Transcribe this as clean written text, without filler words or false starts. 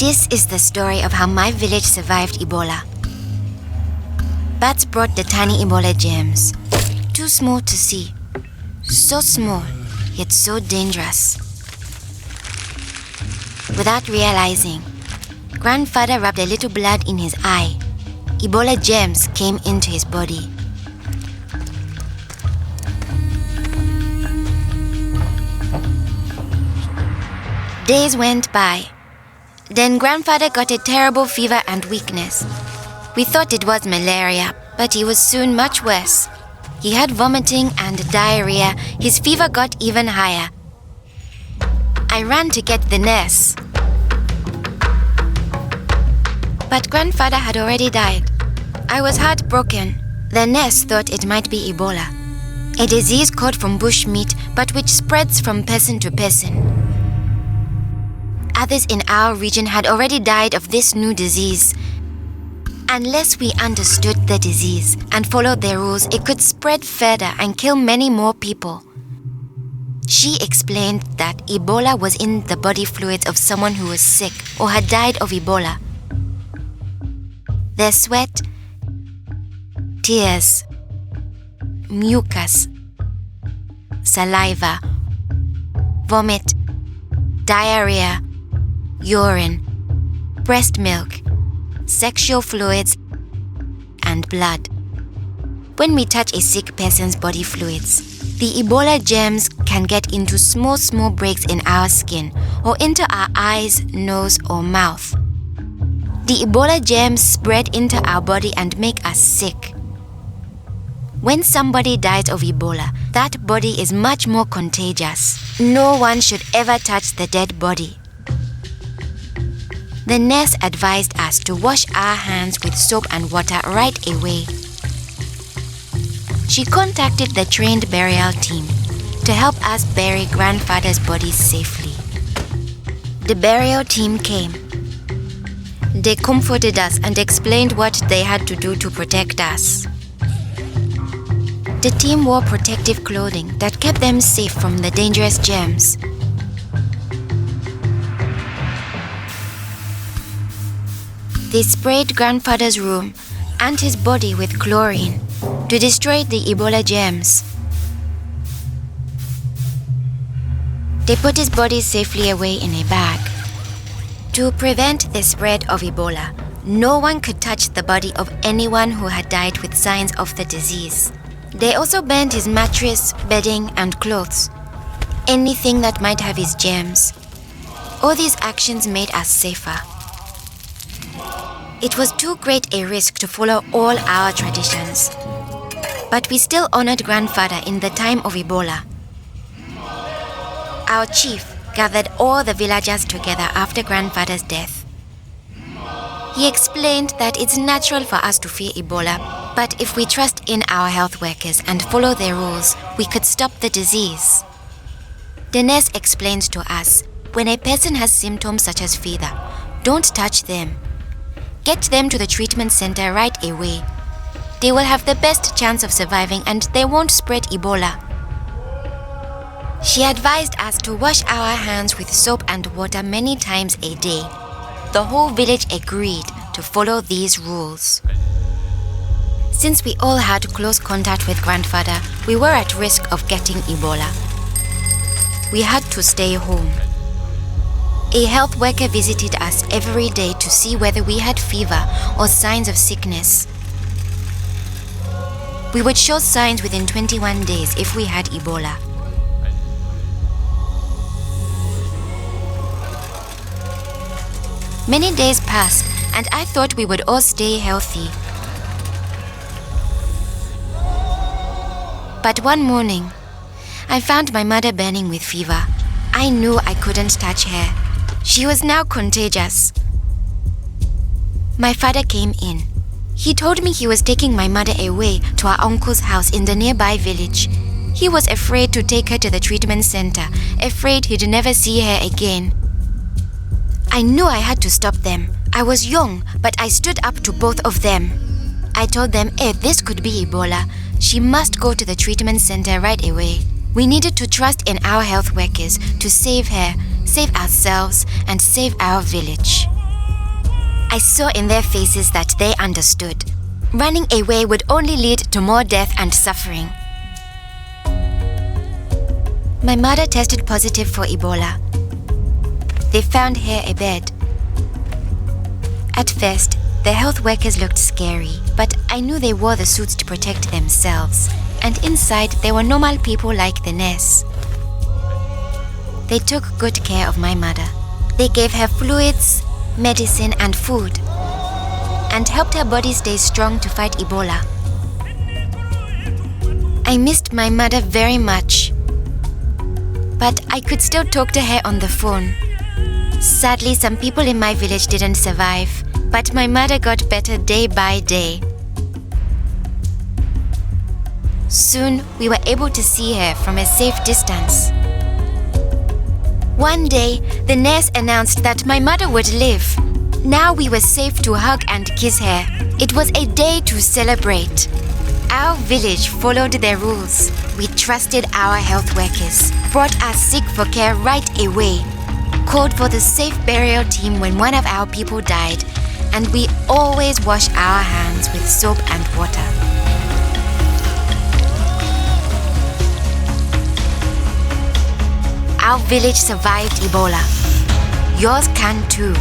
This is the story of how my village survived Ebola. Bats brought the tiny Ebola germs. Too small to see. So small, yet so dangerous. Without realizing, Grandfather rubbed a little blood in his eye. Ebola germs came into his body. Days went by. Then Grandfather got a terrible fever and weakness. We thought it was malaria, but he was soon much worse. He had vomiting and diarrhea. His fever got even higher. I ran to get the nurse. But Grandfather had already died. I was heartbroken. The nurse thought it might be Ebola, a disease caught from bush meat, but which spreads from person to person. Others in our region had already died of this new disease. Unless we understood the disease and followed their rules, it could spread further and kill many more people. She explained that Ebola was in the body fluids of someone who was sick or had died of Ebola. Their sweat, tears, mucus, saliva, vomit, diarrhea, urine, breast milk, sexual fluids, and blood. When we touch a sick person's body fluids, the Ebola germs can get into small breaks in our skin or into our eyes, nose, or mouth. The Ebola germs spread into our body and make us sick. When somebody dies of Ebola, that body is much more contagious. No one should ever touch the dead body. The nurse advised us to wash our hands with soap and water right away. She contacted the trained burial team to help us bury Grandfather's body safely. The burial team came. They comforted us and explained what they had to do to protect us. The team wore protective clothing that kept them safe from the dangerous germs. They sprayed Grandfather's room and his body with chlorine to destroy the Ebola germs. They put his body safely away in a bag. To prevent the spread of Ebola, no one could touch the body of anyone who had died with signs of the disease. They also burned his mattress, bedding, and clothes, anything that might have his germs. All these actions made us safer. It was too great a risk to follow all our traditions, but we still honored Grandfather in the time of Ebola. Our chief gathered all the villagers together after Grandfather's death. He explained that it's natural for us to fear Ebola, but if we trust in our health workers and follow their rules, we could stop the disease. The nurse explained to us, when a person has symptoms such as fever, don't touch them. Get them to the treatment center right away. They will have the best chance of surviving and they won't spread Ebola. She advised us to wash our hands with soap and water many times a day. The whole village agreed to follow these rules. Since we all had close contact with Grandfather, we were at risk of getting Ebola. We had to stay home. A health worker visited us every day to see whether we had fever or signs of sickness. We would show signs within 21 days if we had Ebola. Many days passed, and I thought we would all stay healthy. But one morning, I found my mother burning with fever. I knew I couldn't touch her. She was now contagious. My father came in. He told me he was taking my mother away to our uncle's house in the nearby village. He was afraid to take her to the treatment center, afraid he'd never see her again. I knew I had to stop them. I was young, but I stood up to both of them. I told them if this could be Ebola, she must go to the treatment center right away. We needed to trust in our health workers to save her, save ourselves, and save our village. I saw in their faces that they understood. Running away would only lead to more death and suffering. My mother tested positive for Ebola. They found her a bed. At first, the health workers looked scary, but I knew they wore the suits to protect themselves, and inside they were normal people like the nurse. They took good care of my mother. They gave her fluids, medicine, and food, and helped her body stay strong to fight Ebola. I missed my mother very much, but I could still talk to her on the phone. Sadly, some people in my village didn't survive, but my mother got better day by day. Soon, we were able to see her from a safe distance. One day, the nurse announced that my mother would live. Now we were safe to hug and kiss her. It was a day to celebrate. Our village followed their rules. We trusted our health workers, brought us sick for care right away, called for the safe burial team when one of our people died, and we always wash our hands with soap and water. Our village survived Ebola. Yours can too.